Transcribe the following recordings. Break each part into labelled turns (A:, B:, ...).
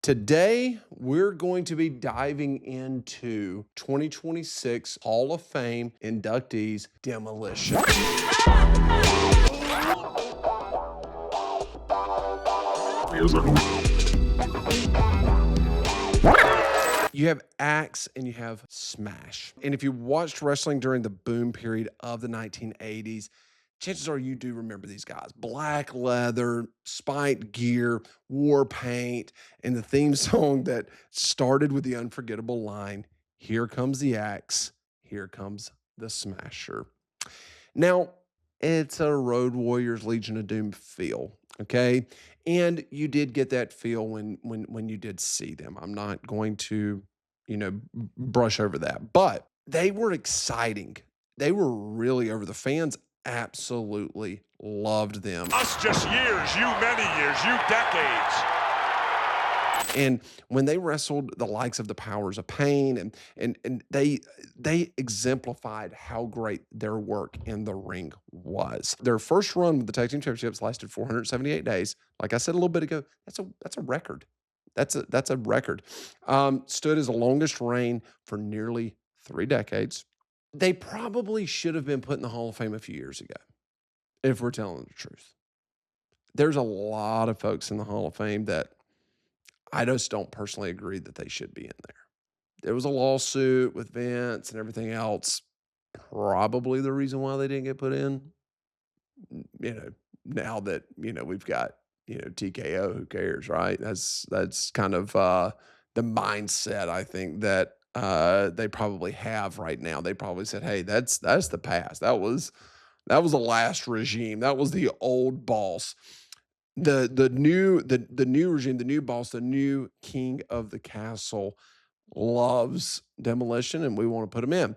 A: Today, we're going to be diving into 2026 Hall of Fame inductees Demolition. You have Axe and you have Smash. And if you watched wrestling during the boom period of the 1980s, chances are you do remember these guys. Black leather, spiked gear, war paint, and the theme song that started with the unforgettable line, "Here comes the axe, here comes the smasher." Now, it's a Road Warriors Legion of Doom feel, okay? And you did get that feel when you did see them. I'm not going to, brush over that. But they were exciting. They were really over. The fans absolutely loved them.
B: Us just years, you many years, you decades.
A: And when they wrestled the likes of the Powers of Pain, and they exemplified how great their work in the ring was. Their first run with the Tag Team Championships lasted 478 days. Like I said a little bit ago, that's a record. That's a record. Stood as the longest reign for nearly 3 decades. They probably should have been put in the Hall of Fame a few years ago, if we're telling the truth. There's a lot of folks in the Hall of Fame that I just don't personally agree that they should be in there. There was a lawsuit with Vince and everything else. Probably the reason why they didn't get put in. Now that, we've got, TKO, who cares, right? That's kind of the mindset I think that they probably have right now. They probably said, "Hey, that's the past. That was the last regime. That was the old boss." The new regime, the new boss, the new king of the castle loves Demolition, and we want to put him in.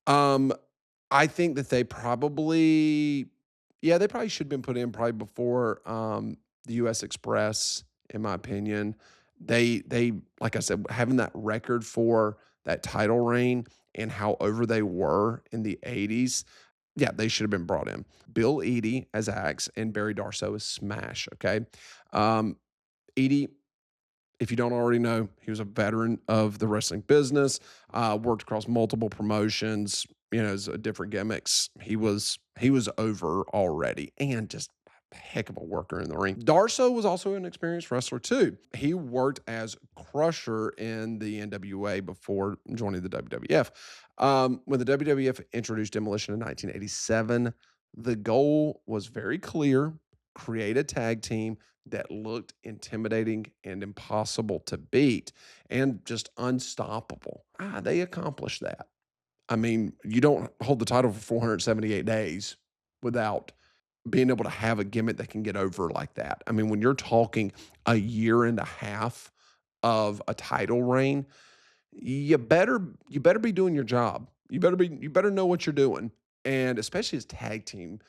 A: I think that they probably should have been put in probably before the US Express, in my opinion. They like I said, having that record for that title reign and how over they were in the 80s. Yeah, they should have been brought in. Bill Eadie as Axe and Barry Darsow as Smash, okay? Eadie, if you don't already know, he was a veteran of the wrestling business, worked across multiple promotions, as different gimmicks. He was over already and just a heck of a worker in the ring. Darsow was also an experienced wrestler too. He worked as Crusher in the NWA before joining the WWF. When the WWF introduced Demolition in 1987, the goal was very clear: create a tag team that looked intimidating and impossible to beat and just unstoppable. They accomplished that. I mean, you don't hold the title for 478 days without being able to have a gimmick that can get over like that. I mean, when you're talking a year and a half of a title reign, you better be doing your job. You better know what you're doing, and especially as tag team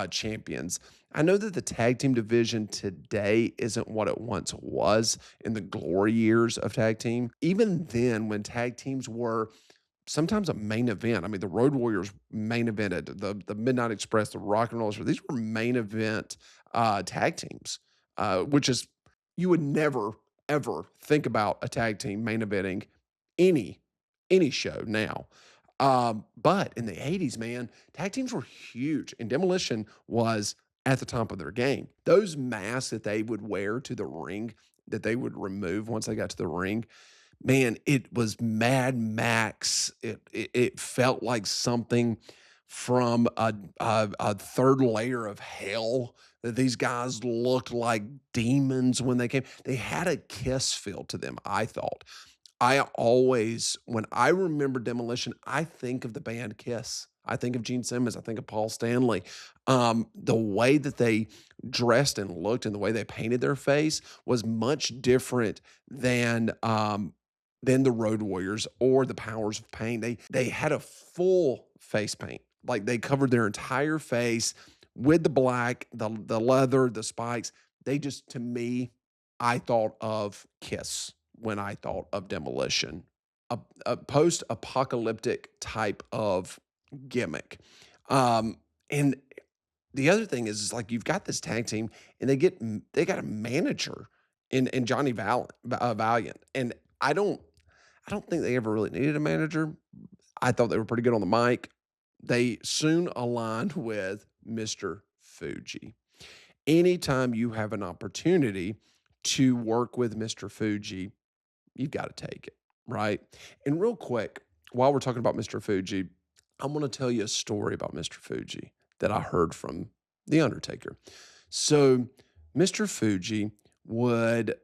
A: champions. I know that the tag team division today isn't what it once was in the glory years of tag team. Even then, when tag teams were sometimes a main event. I mean, the Road Warriors main evented, the Midnight Express, the Rock and Roll. These were main event tag teams, which is you would never ever think about a tag team main eventing any show now. But in the 80s, man, tag teams were huge, and Demolition was at the top of their game. Those masks that they would wear to the ring, that they would remove once they got to the ring, man, it was Mad Max. It felt like something from a third layer of hell. That these guys looked like demons when they came. They had a Kiss feel to them, I thought. When I remember Demolition, I think of the band Kiss. I think of Gene Simmons. I think of Paul Stanley. The way that they dressed and looked and the way they painted their face was much different than the Road Warriors or the Powers of Pain. They had a full face paint. Like they covered their entire face with the black, the leather, the spikes. They just, to me, I thought of Kiss when I thought of Demolition. A post-apocalyptic type of gimmick. And the other thing is like you've got this tag team and they got a manager and Johnny Valiant. And I don't I don't think they ever really needed a manager. I thought they were pretty good on the mic. They soon aligned with Mr. Fuji. Anytime you have an opportunity to work with Mr. Fuji, you've got to take it, right? And real quick, while we're talking about Mr. Fuji, I'm going to tell you a story about Mr. Fuji that I heard from The Undertaker. So, Mr. Fuji would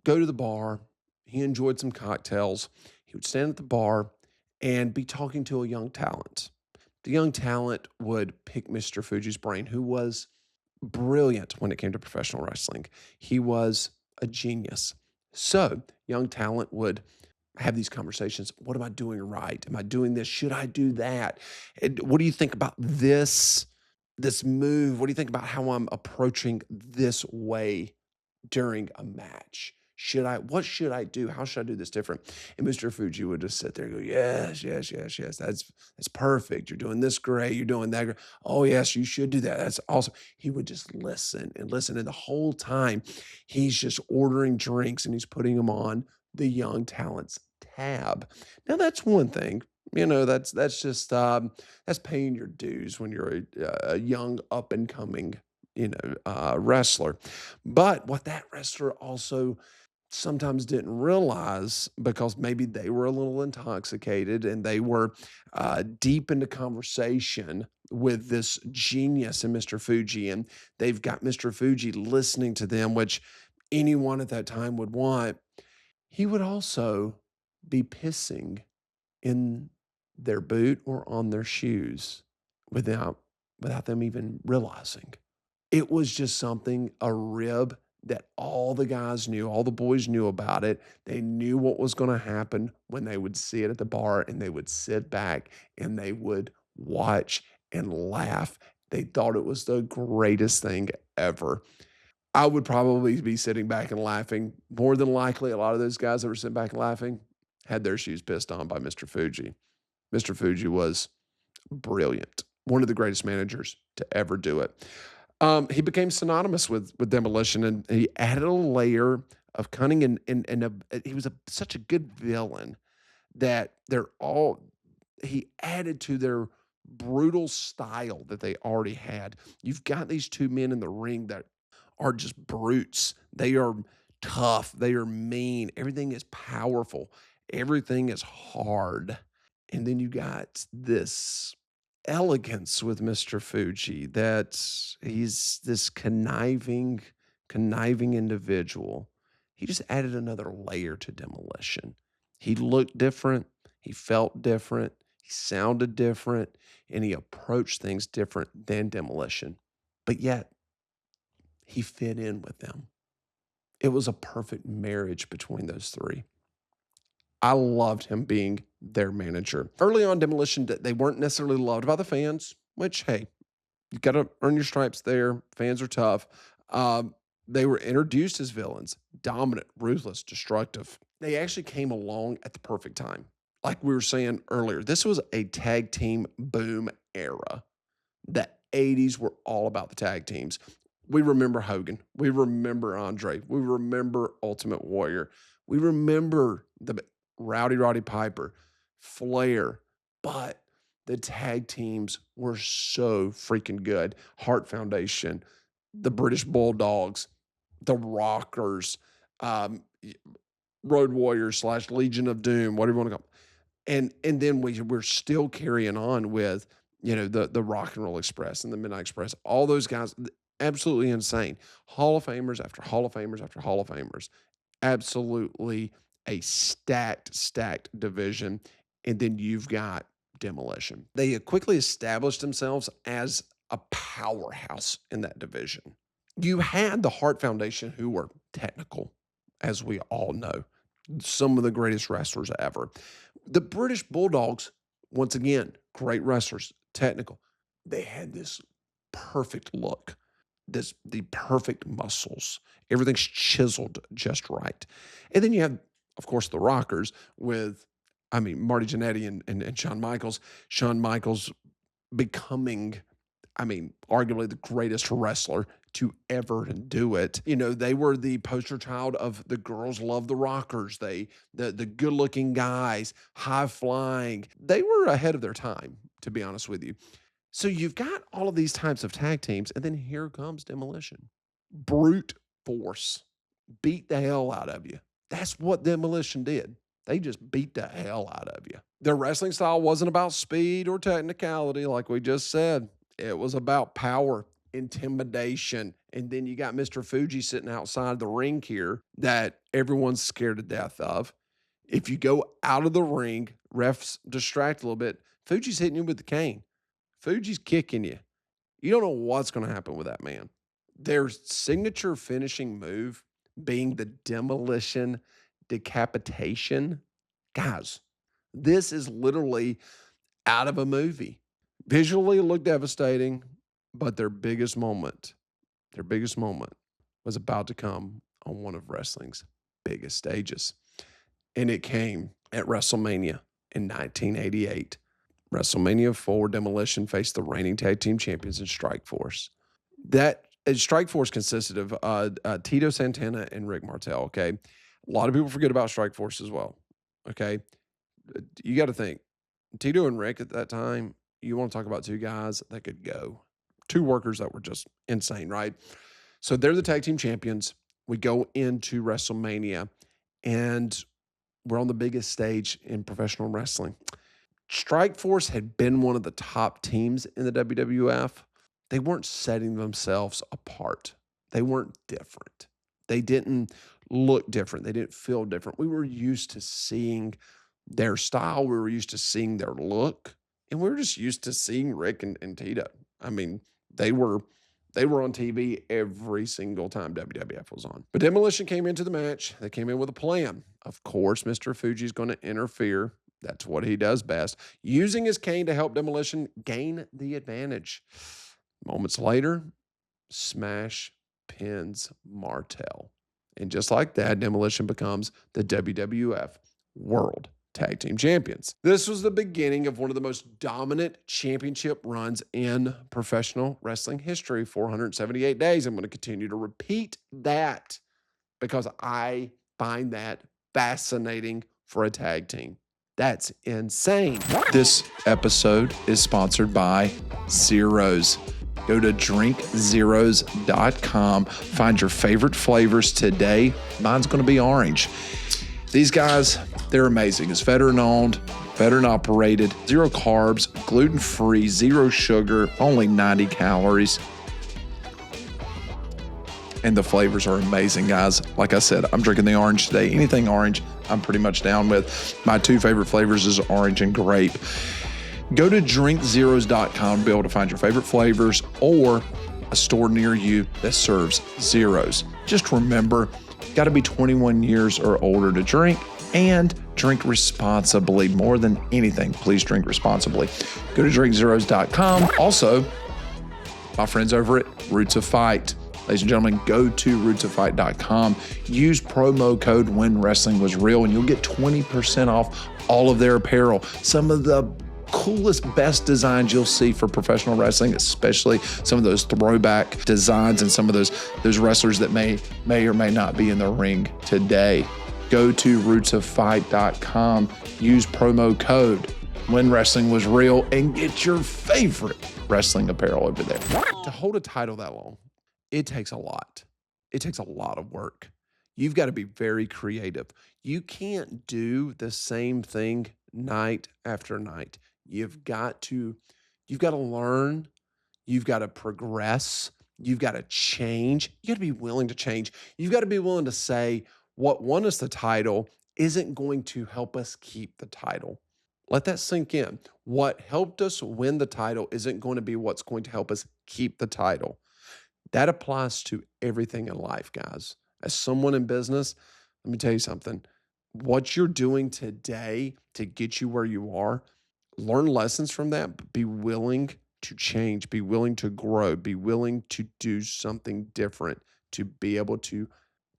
A: go to the bar. He enjoyed some cocktails. He would stand at the bar and be talking to a young talent. The young talent would pick Mr. Fuji's brain, who was brilliant when it came to professional wrestling. He was a genius. So, young talent would have these conversations. What am I doing right? Am I doing this? Should I do that? And what do you think about this move? What do you think about how I'm approaching this way during a match? What should I do? How should I do this different? And Mr. Fuji would just sit there and go, yes, yes, yes, yes. That's perfect. You're doing this great. You're doing that great. Oh, yes, you should do that. That's awesome. He would just listen and listen. And the whole time he's just ordering drinks and he's putting them on the young talent's tab. Now that's one thing. That's just that's paying your dues when you're a young up and coming wrestler. But what that wrestler also sometimes didn't realize, because maybe they were a little intoxicated and they were deep into conversation with this genius in Mr. Fuji, and they've got Mr. Fuji listening to them, which anyone at that time would want. He would also be pissing in their boot or on their shoes without them even realizing. It was just something, a rib that all the guys knew, all the boys knew about it. They knew what was going to happen when they would see it at the bar, and they would sit back and they would watch and laugh. They thought it was the greatest thing ever. I would probably be sitting back and laughing. More than likely, a lot of those guys that were sitting back and laughing had their shoes pissed on by Mr. Fuji. Mr. Fuji was brilliant, one of the greatest managers to ever do it. He became synonymous with Demolition, and he added a layer of cunning, he was such a good villain that he added to their brutal style that they already had. You've got these two men in the ring that are just brutes. They are tough. They are mean. Everything is powerful. Everything is hard. And then you got this elegance with Mr. Fuji, that he's this conniving individual. He just added another layer to Demolition. He looked different, he felt different, he sounded different, and he approached things different than Demolition. But yet, he fit in with them. It was a perfect marriage between those three. I loved him being their manager. Early on, Demolition, they weren't necessarily loved by the fans, which, hey, you got to earn your stripes there. Fans are tough. They were introduced as villains, dominant, ruthless, destructive. They actually came along at the perfect time. Like we were saying earlier, this was a tag team boom era. The 80s were all about the tag teams. We remember Hogan. We remember Andre. We remember Ultimate Warrior. We remember the Rowdy Roddy Piper, Flair, but the tag teams were so freaking good. Hart Foundation, the British Bulldogs, the Rockers, Road Warriors / Legion of Doom, whatever you want to call them. And then we're still carrying on with, the Rock and Roll Express and the Midnight Express. All those guys, absolutely insane. Hall of Famers after Hall of Famers after Hall of Famers. Absolutely a stacked division. And then you've got Demolition. They quickly established themselves as a powerhouse in that division. You had the Hart Foundation, who were technical, as we all know, some of the greatest wrestlers ever. The British Bulldogs, once again, great wrestlers, technical. They had this perfect look, the perfect muscles. Everything's chiseled just right. And then you have, of course, the Rockers with, Marty Jannetty and Shawn Michaels. Shawn Michaels becoming I mean, arguably the greatest wrestler to ever do it. You know, they were the poster child of the girls love the rockers. The good-looking guys, high flying. They were ahead of their time, to be honest with you. So you've got all of these types of tag teams, and then here comes Demolition. Brute force. Beat the hell out of you. That's what Demolition did. They just beat the hell out of you. Their wrestling style wasn't about speed or technicality, like we just said. It was about power, intimidation. And then you got Mr. Fuji sitting outside the ring here that everyone's scared to death of. If you go out of the ring, refs distract a little bit, Fuji's hitting you with the cane. Fuji's kicking you. You don't know what's going to happen with that man. Their signature finishing move being the demolition decapitation. Guys, this is literally out of a movie. Visually, it looked devastating, but their biggest moment was about to come on one of wrestling's biggest stages. And it came at WrestleMania in 1988. WrestleMania 4, Demolition faced the reigning tag team champions in Strikeforce. That Strikeforce consisted of Tito Santana and Rick Martel, okay? A lot of people forget about Strikeforce as well, okay? You got to think, Tito and Rick at that time, you want to talk about two guys that could go. Two workers that were just insane, right? So they're the tag team champions. We go into WrestleMania, and we're on the biggest stage in professional wrestling. Strikeforce had been one of the top teams in the WWF. They weren't setting themselves apart. They weren't different. They didn't look different. They didn't feel different. We were used to seeing their style. We were used to seeing their look. And we were just used to seeing Rick and Tito. I mean, they were on TV every single time WWF was on. But Demolition came into the match. They came in with a plan. Of course, Mr. Fuji's going to interfere. That's what he does best. Using his cane to help Demolition gain the advantage. Moments later, smash pins Martel. And just like that, Demolition becomes the WWF World Tag Team Champions. This was the beginning of one of the most dominant championship runs in professional wrestling history, 478 days. I'm going to continue to repeat that because I find that fascinating for a tag team. That's insane. This episode is sponsored by Zeros. Go to drinkzeros.com. Find your favorite flavors today. Mine's going to be orange. These guys, they're amazing. It's veteran-owned, veteran-operated, zero carbs, gluten-free, zero sugar, only 90 calories. And the flavors are amazing, guys. Like I said, I'm drinking the orange today. Anything orange, I'm pretty much down with. My two favorite flavors is orange and grape. Go to drinkzeros.com to be able to find your favorite flavors or a store near you that serves zeros. Just remember, got to be 21 years or older to drink and drink responsibly. More than anything, please drink responsibly. Go to drinkzeros.com. Also, my friends over at Roots of Fight. Ladies and gentlemen, go to rootsoffight.com. Use promo code When Wrestling Was Real, and you'll get 20% off all of their apparel. Some of the coolest, best designs you'll see for professional wrestling, especially some of those throwback designs and some of those wrestlers that may or may not be in the ring today. Go to rootsoffight.com. Use promo code When Wrestling Was Real and get your favorite wrestling apparel over there. To hold a title that long, it takes a lot. It takes a lot of work. You've got to be very creative. You can't do the same thing night after night. You've got to learn. You've got to progress. You've got to change. You got to be willing to change. You've got to be willing to say what won us the title isn't going to help us keep the title. Let that sink in. What helped us win the title isn't going to be what's going to help us keep the title. That applies to everything in life, guys. As someone in business, let me tell you something. What you're doing today to get you where you are, learn lessons from that, but be willing to change, be willing to grow, be willing to do something different to be able to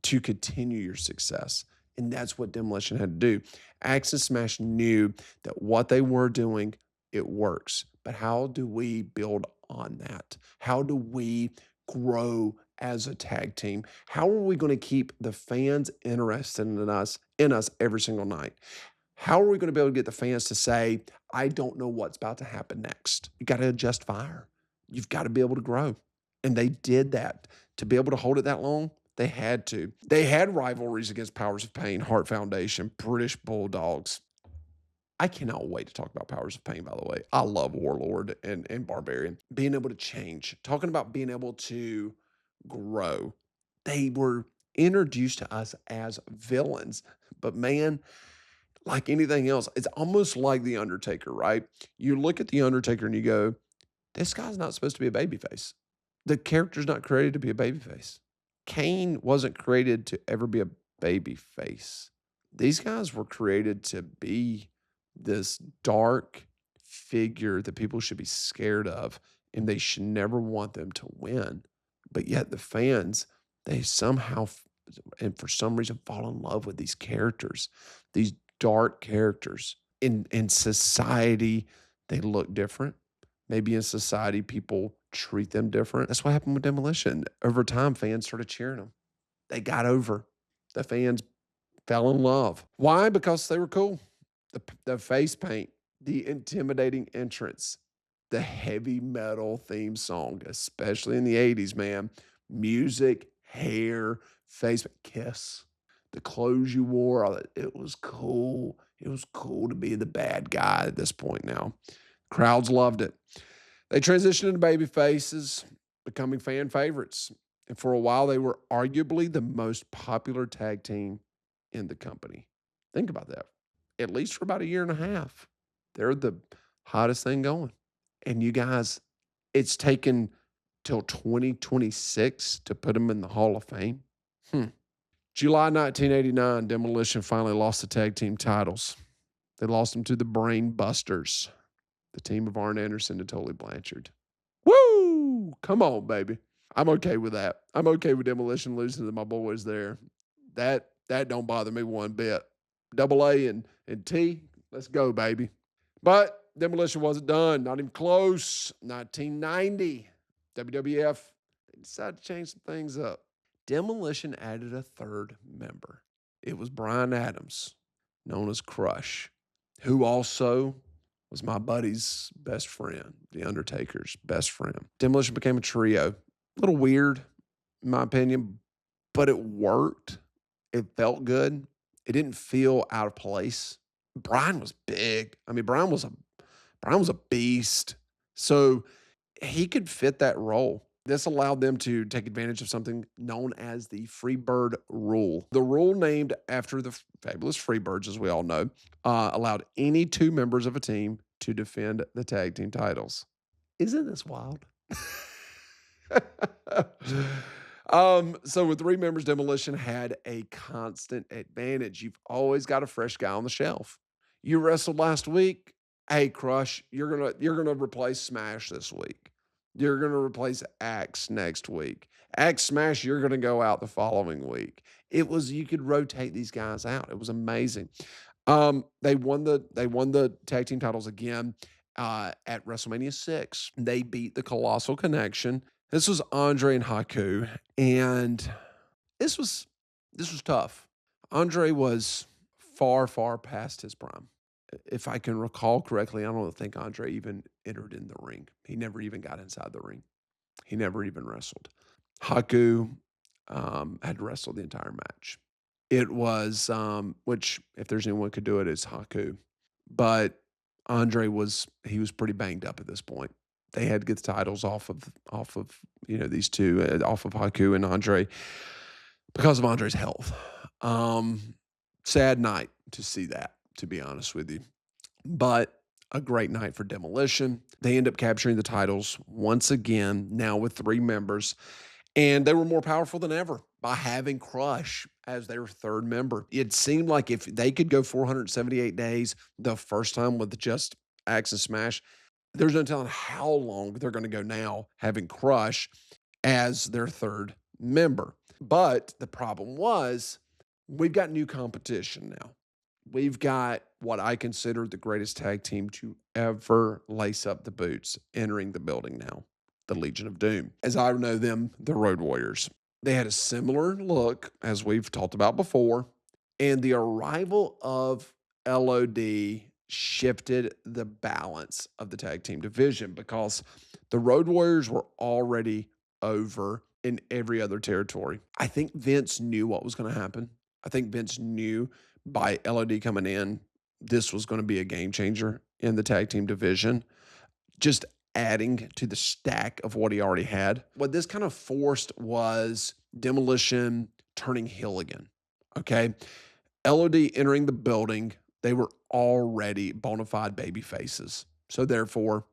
A: continue your success. And that's what Demolition had to do. Axe and Smash knew that what they were doing, it works. But how do we build on that? How do we grow as a tag team? How are we going to keep the fans interested in us every single night? How are we going to be able to get the fans to say, I don't know what's about to happen next? You got to adjust fire. You've got to be able to grow. And they did that. To be able to hold it that long, they had to. They had rivalries against Powers of Pain, Heart Foundation, British Bulldogs. I cannot wait to talk about Powers of Pain, by the way. I love Warlord and Barbarian. Being able to change, talking about being able to grow. They were introduced to us as villains, but man, like anything else, it's almost like The Undertaker, right? You look at The Undertaker and you go, this guy's not supposed to be a babyface. The character's not created to be a babyface. Kane wasn't created to ever be a babyface. These guys were created to be this dark figure that people should be scared of, and they should never want them to win. But yet the fans, they somehow and for some reason fall in love with these characters, these dark characters. In society, they look different. Maybe in society, people treat them different. That's what happened with Demolition. Over time, fans started cheering them. They got over. The fans fell in love. Why? Because they were cool. The face paint, the intimidating entrance, the heavy metal theme song, especially in the 80s, man. Music, hair, face, kiss, the clothes you wore, all that. It was cool. It was cool to be the bad guy at this point now. Crowds loved it. They transitioned into baby faces, becoming fan favorites. And for a while, they were arguably the most popular tag team in the company. Think about that. At least for about a year and a half, they're the hottest thing going. And you guys, it's taken till 2026 to put them in the Hall of Fame. July 1989, Demolition finally lost the tag team titles. They lost them to the Brain Busters, the team of Arn Anderson and Tully Blanchard. Woo! Come on, baby. I'm okay with that. I'm okay with Demolition losing to my boys there. That don't bother me one bit. Double A and T, let's go, baby. But Demolition wasn't done, not even close. 1990, WWF, they decided to change some things up. Demolition added a third member. It was Brian Adams, known as Crush, who also was my buddy's best friend, The Undertaker's best friend. Demolition became a trio. A little weird, in my opinion, but it worked. It felt good. It didn't feel out of place. Brian was big. I mean, Brian was a beast. So he could fit that role. This allowed them to take advantage of something known as the Freebird Rule. The rule, named after the fabulous Freebirds, as we all know, allowed any two members of a team to defend the tag team titles. Isn't this wild? So with three members, Demolition had a constant advantage. You've always got a fresh guy on the shelf. You wrestled last week. Hey, Crush, you're gonna replace Smash this week. You're gonna replace Axe next week. Axe Smash, you're gonna go out the following week. You could rotate these guys out. It was amazing. They won the tag team titles again at WrestleMania 6. They beat the Colossal Connection. This was Andre and Haku, and this was tough. Andre was far, far past his prime. If I can recall correctly, I don't think Andre even entered in the ring. He never even got inside the ring. He never even wrestled. Haku had wrestled the entire match. It was, which if there's anyone who could do it, it's Haku. But Andre was pretty banged up at this point. They had to get the titles off of these two, off of Haku and Andre, because of Andre's health. Sad night to see that, to be honest with you. But a great night for Demolition. They end up capturing the titles once again, now with three members. And they were more powerful than ever by having Crush as their third member. It seemed like if they could go 478 days the first time with just Axe and Smash, there's no telling how long they're going to go now having Crush as their third member. But the problem was, we've got new competition now. We've got what I consider the greatest tag team to ever lace up the boots entering the building now. the Legion of Doom. As I know them, the Road Warriors. They had a similar look, as we've talked about before, and the arrival of LOD shifted the balance of the tag team division because the Road Warriors were already over in every other territory. I think Vince knew what was going to happen. I think Vince knew by LOD coming in, this was going to be a game changer in the tag team division, just adding to the stack of what he already had. What this kind of forced was Demolition turning heel again. Okay. LOD entering the building, they were already bona fide baby faces. So therefore,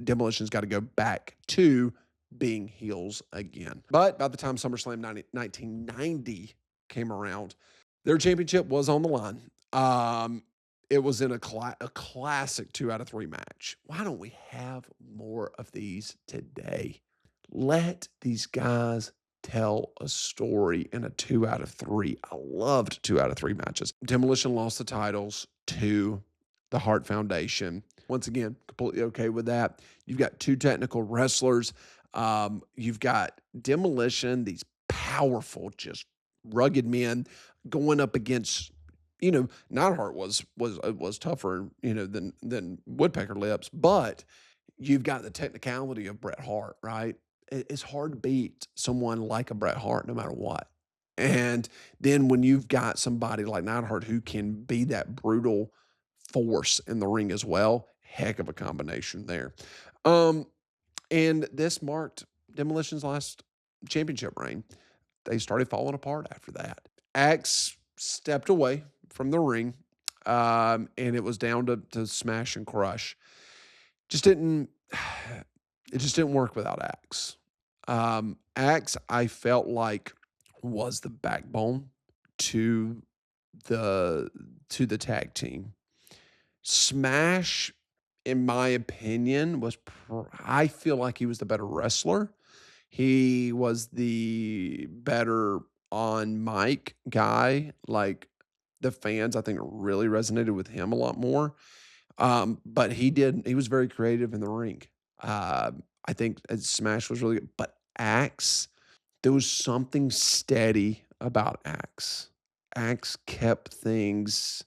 A: Demolition's got to go back to being heels again. But by the time SummerSlam 1990 came around, their championship was on the line. It was in a classic 2 out of 3 match. Why don't we have more of these today? Let these guys tell a story in a 2 out of 3. I loved 2 out of 3 matches. Demolition lost the titles to the Hart Foundation. Once again, completely okay with that. You've got 2 technical wrestlers. You've got Demolition, these powerful, just rugged men going up against, Neidhart was tougher, than Woodpecker Lips, but you've got the technicality of Bret Hart, right? It's hard to beat someone like a Bret Hart no matter what. And then when you've got somebody like Neidhart who can be that brutal force in the ring as well, heck of a combination there. And this marked Demolition's last championship reign. They started falling apart after that. Axe stepped away from the ring, and it was down to smash and crush. It just didn't work without Axe. Axe, I felt like, was the backbone to the tag team. Smash, in my opinion, I feel like he was the better wrestler. He was the better on mic guy. Like, the fans, I think, really resonated with him a lot more. But he was very creative in the ring. I think Smash was really good. But Axe, there was something steady about Axe. Axe kept things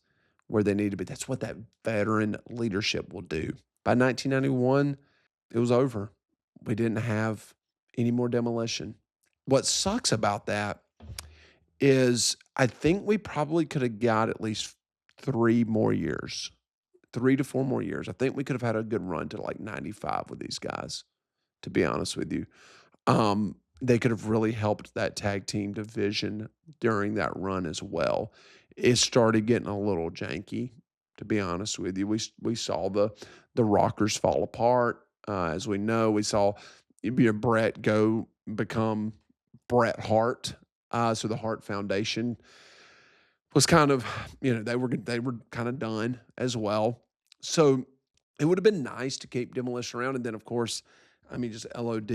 A: where they needed to be. That's what that veteran leadership will do. By 1991, it was over. We didn't have any more Demolition. What sucks about that is I think we probably could have got at least 3 more years, 3 to 4 more years. I think we could have had a good run to like 95 with these guys, to be honest with you. They could have really helped that tag team division during that run as well. It started getting a little janky, to be honest with you. We saw the Rockers fall apart. As we know, we saw Bret go become Bret Hart. So the Hart Foundation was kind of, they were kind of done as well. So it would have been nice to keep Demolition around. And then, of course, just LOD,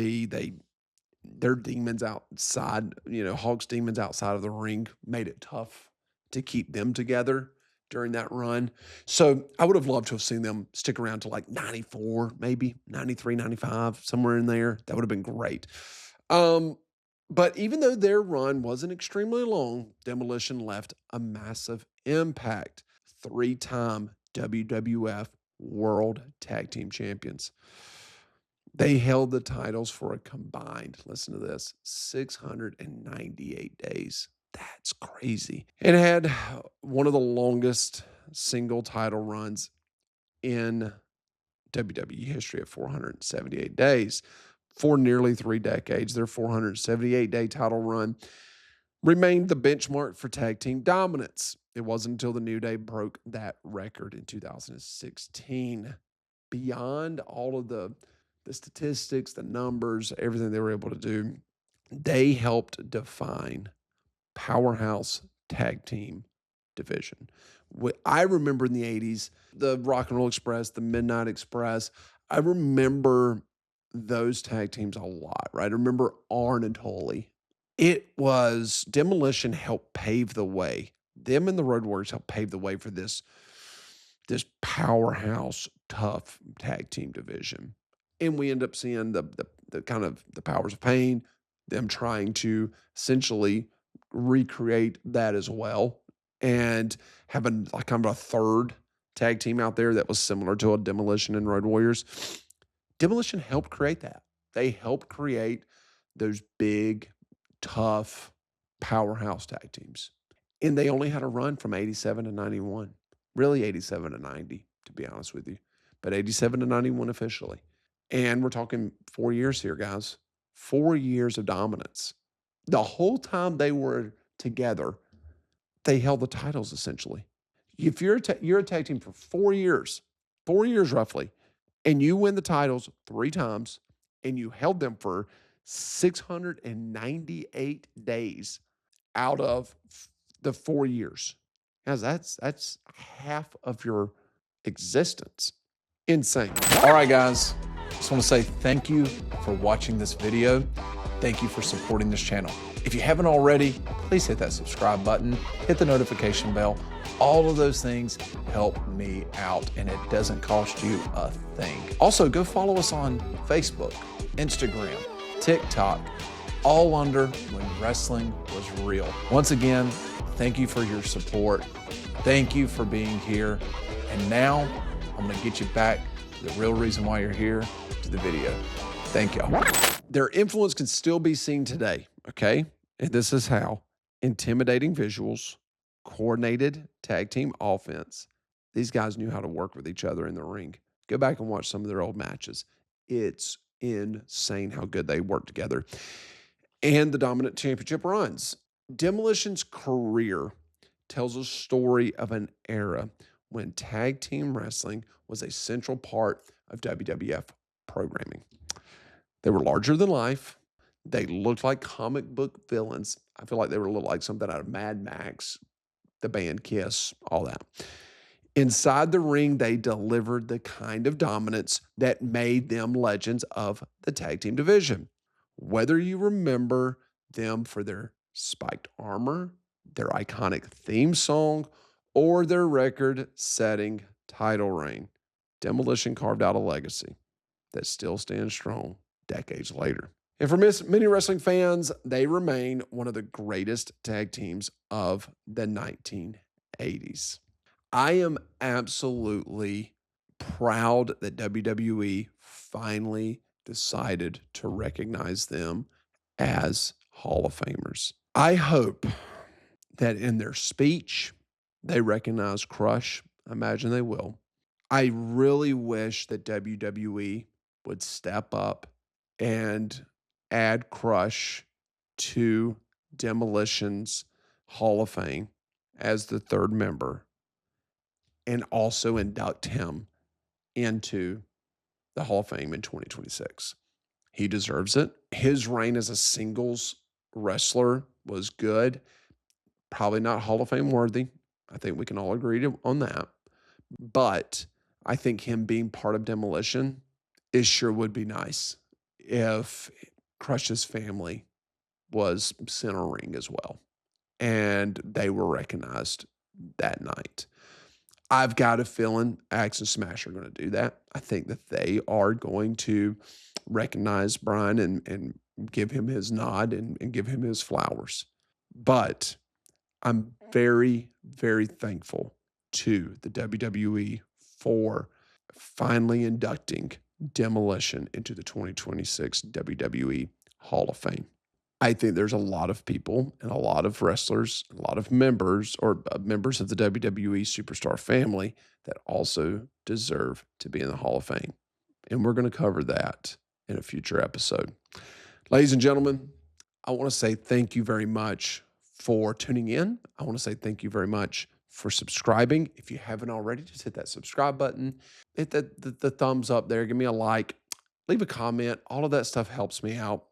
A: their demons outside, Hulk's demons outside of the ring made it tough to keep them together during that run. So I would have loved to have seen them stick around to like 94, maybe 93, 95, somewhere in there. That would have been great. But even though their run wasn't extremely long, Demolition left a massive impact. 3-time WWF World Tag Team Champions. They held the titles for a combined, listen to this, 698 days. That's crazy. It had one of the longest single title runs in WWE history at 478 days. For nearly 3 decades, their 478-day title run remained the benchmark for tag team dominance. It wasn't until the New Day broke that record in 2016. Beyond all of the statistics, the numbers, everything they were able to do, they helped define powerhouse tag team division. I remember in the 80s, the Rock and Roll Express, the Midnight Express, I remember those tag teams a lot, right? I remember Arn and Tully. It was Demolition helped pave the way. Them and the Road Warriors helped pave the way for this powerhouse, tough tag team division. And we end up seeing the kind of the powers of pain, them trying to essentially recreate that as well, and having like kind of a third tag team out there that was similar to a Demolition and Road Warriors. Demolition helped create that. They helped create those big, tough powerhouse tag teams. And they only had a run from 87 to 91, really 87 to 90, to be honest with you, but 87 to 91 officially. And we're talking 4 years here, guys. 4 years of dominance. The whole time they were together, they held the titles essentially. If you're a tag team for 4 years roughly, and you win the titles 3 times, and you held them for 698 days out of the 4 years. Guys, that's half of your existence. Insane.
C: All right, guys. Just want to say thank you for watching this video. Thank you for supporting this channel. If you haven't already, please hit that subscribe button, hit the notification bell. All of those things help me out, and it doesn't cost you a thing. Also, go follow us on Facebook, Instagram, TikTok, all under When Wrestling Was Real. Once again, thank you for your support. Thank you for being here. And now I'm going to get you back to the real reason why you're here, to the video. Thank y'all.
A: Their influence can still be seen today, okay? And this is how. Intimidating visuals, coordinated tag team offense. These guys knew how to work with each other in the ring. Go back and watch some of their old matches. It's insane how good they work together. And the dominant championship runs. Demolition's career tells a story of an era when tag team wrestling was a central part of WWF programming. They were larger than life. They looked like comic book villains. I feel like they were a little like something out of Mad Max, the band Kiss, all that. Inside the ring, they delivered the kind of dominance that made them legends of the tag team division. Whether you remember them for their spiked armor, their iconic theme song, or their record-setting title reign, Demolition carved out a legacy that still stands strong decades later. And for many wrestling fans, they remain one of the greatest tag teams of the 1980s. I am absolutely proud that WWE finally decided to recognize them as Hall of Famers. I hope that in their speech, they recognize Crush. I imagine they will. I really wish that WWE would step up and add Crush to Demolition's Hall of Fame as the third member, and also induct him into the Hall of Fame in 2026. He deserves it. His reign as a singles wrestler was good. Probably not Hall of Fame worthy. I think we can all agree on that. But I think him being part of Demolition, it sure would be nice if Crush's family was center ring as well, and they were recognized that night. I've got a feeling Axe and Smash are going to do that. I think that they are going to recognize Brian and give him his nod and give him his flowers. But I'm very, very thankful to the WWE for finally inducting Demolition into the 2026 WWE Hall of Fame. I think there's a lot of people and a lot of wrestlers, a lot of members or members of the WWE superstar family that also deserve to be in the Hall of Fame. And we're going to cover that in a future episode. Ladies and gentlemen, I want to say thank you very much for tuning in. I want to say thank you very much for subscribing. If you haven't already, just hit that subscribe button, hit the thumbs up there, give me a like, leave a comment. All of that stuff helps me out.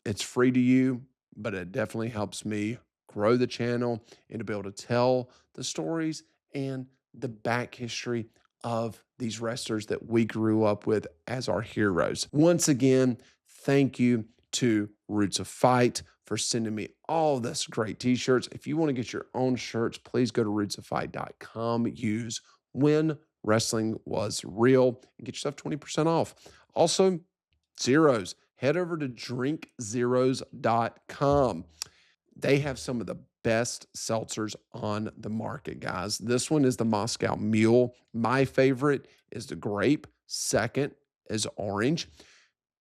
A: It's free to you, but it definitely helps me grow the channel and to be able to tell the stories and the back history of these wrestlers that we grew up with as our heroes. Once again, thank you to Roots of Fight for sending me all this great t-shirts. If you want to get your own shirts, please go to rootsoffight.com. Use When Wrestling Was Real and get yourself 20% off. Also, Zeros. Head over to drinkzeros.com. They have some of the best seltzers on the market, guys. This one is the Moscow Mule. My favorite is the grape. Second is orange.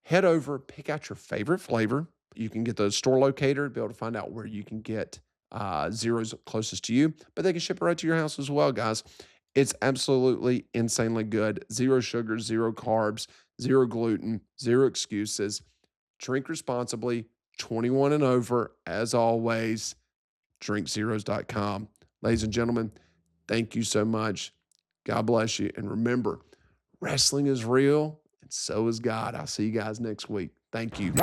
A: Head over, pick out your favorite flavor. You can get the store locator, be able to find out where you can get Zeros closest to you, but they can ship it right to your house as well, guys. It's absolutely insanely good. Zero sugar, zero carbs, zero gluten, zero excuses. Drink responsibly, 21 and over. As always, drinkzeros.com. Ladies and gentlemen, thank you so much. God bless you. And remember, wrestling is real, and so is God. I'll see you guys next week. Thank you.